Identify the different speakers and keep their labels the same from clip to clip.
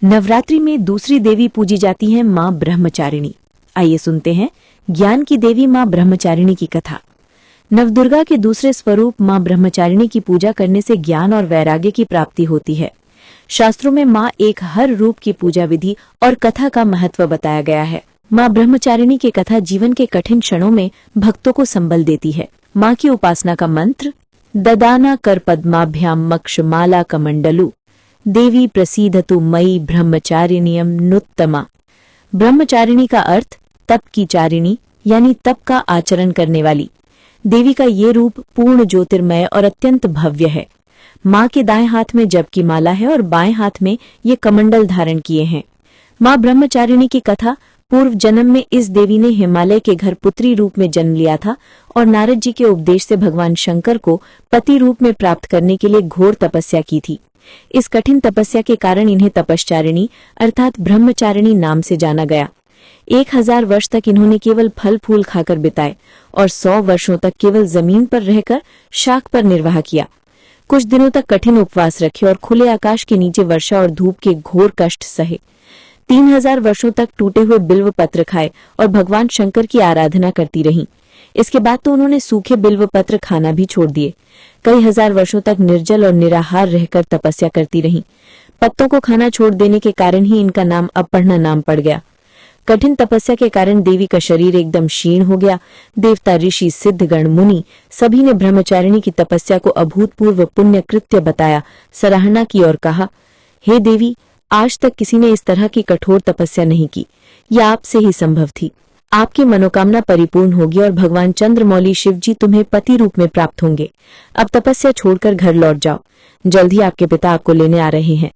Speaker 1: नवरात्रि में दूसरी देवी पूजी जाती है मां ब्रह्मचारिणी। आइए सुनते हैं ज्ञान की देवी मां ब्रह्मचारिणी की कथा। नवदुर्गा के दूसरे स्वरूप मां ब्रह्मचारिणी की पूजा करने से ज्ञान और वैराग्य की प्राप्ति होती है। शास्त्रों में मां एक हर रूप की पूजा विधि और कथा का महत्व बताया गया है। मां ब्रह्मचारिणी की कथा जीवन के कठिन क्षणों में भक्तों को संबल देती है। मां की उपासना का मंत्र: ददाना कर पद्माभ्याम मक्ष माला कमंडलु देवी प्रसीदतु मयि ब्रह्मचारिणीयम नुत्तमा। ब्रह्मचारिणी का अर्थ तप की चारिणी यानी तप का आचरण करने वाली। देवी का ये रूप पूर्ण ज्योतिर्मय और अत्यंत भव्य है। मां के दाएं हाथ में जप की माला है और बाएं हाथ में ये कमंडल धारण किए हैं। मां ब्रह्मचारिणी की कथा: पूर्व जन्म में इस देवी ने हिमालय के घर पुत्री रूप में जन्म लिया था और नारद जी के उपदेश से भगवान शंकर को पति रूप में प्राप्त करने के लिए घोर तपस्या की थी। इस कठिन तपस्या के कारण इन्हें तपश्चारिणी अर्थात ब्रह्मचारिणी नाम से जाना गया। 1000 वर्ष तक इन्होंने केवल फल फूल खाकर बिताए और 100 वर्षों तक केवल जमीन पर रहकर शाक पर निर्वाह किया। कुछ दिनों तक कठिन उपवास रखे और खुले आकाश के नीचे वर्षा और धूप के घोर कष्ट सहे। 3000 वर्षों तक टूटे हुए बिल्व पत्र खाए और भगवान शंकर की आराधना करती रहीं। इसके बाद तो उन्होंने सूखे बिल्व पत्र खाना भी छोड़ दिए। कई हजार वर्षों तक निर्जल और निराहार रहकर तपस्या करती रहीं। पत्तों को खाना छोड़ देने के कारण ही इनका नाम अपर्णा नाम पड़ गया। कठिन तपस्या के कारण देवी का शरीर एकदम क्षीण हो गया। देवता, ऋषि, सिद्धगण, मुनि सभी ने ब्रह्मचारिणी की तपस्या को अभूतपूर्व पुण्य कृत्य बताया, सराहना की और कहा, हे देवी, आज तक किसी ने इस तरह की कठोर तपस्या नहीं की। यह आपसे ही संभव थी। आपकी मनोकामना परिपूर्ण होगी और भगवान चंद्रमौली शिव जी तुम्हें पति रूप में प्राप्त होंगे। अब तपस्या छोड़कर घर लौट जाओ, जल्द ही आपके पिता आपको लेने आ रहे हैं।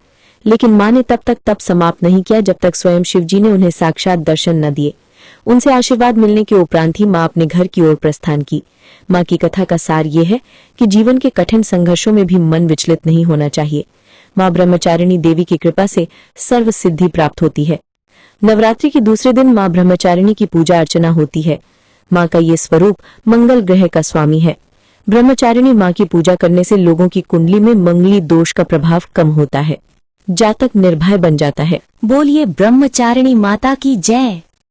Speaker 1: लेकिन मां ने तब तक तप समाप्त नहीं किया जब तक स्वयं शिव जी ने उन्हें साक्षात दर्शन न दिए। उनसे आशीर्वाद मिलने के उपरांत ही मां अपने घर की ओर प्रस्थान की। मां की कथा का सार ये है कि जीवन के कठिन संघर्षों में भी मन विचलित नहीं होना चाहिए। मां ब्रह्मचारिणी देवी की कृपा से सर्व सिद्धि प्राप्त होती है। नवरात्रि के दूसरे दिन मां ब्रह्मचारिणी की पूजा अर्चना होती है। मां का ये स्वरूप मंगल ग्रह का स्वामी है। ब्रह्मचारिणी मां की पूजा करने से लोगों की कुंडली में मंगली दोष का प्रभाव कम होता है। जातक निर्भय बन जाता है।
Speaker 2: बोलिए ब्रह्मचारिणी माता की जय।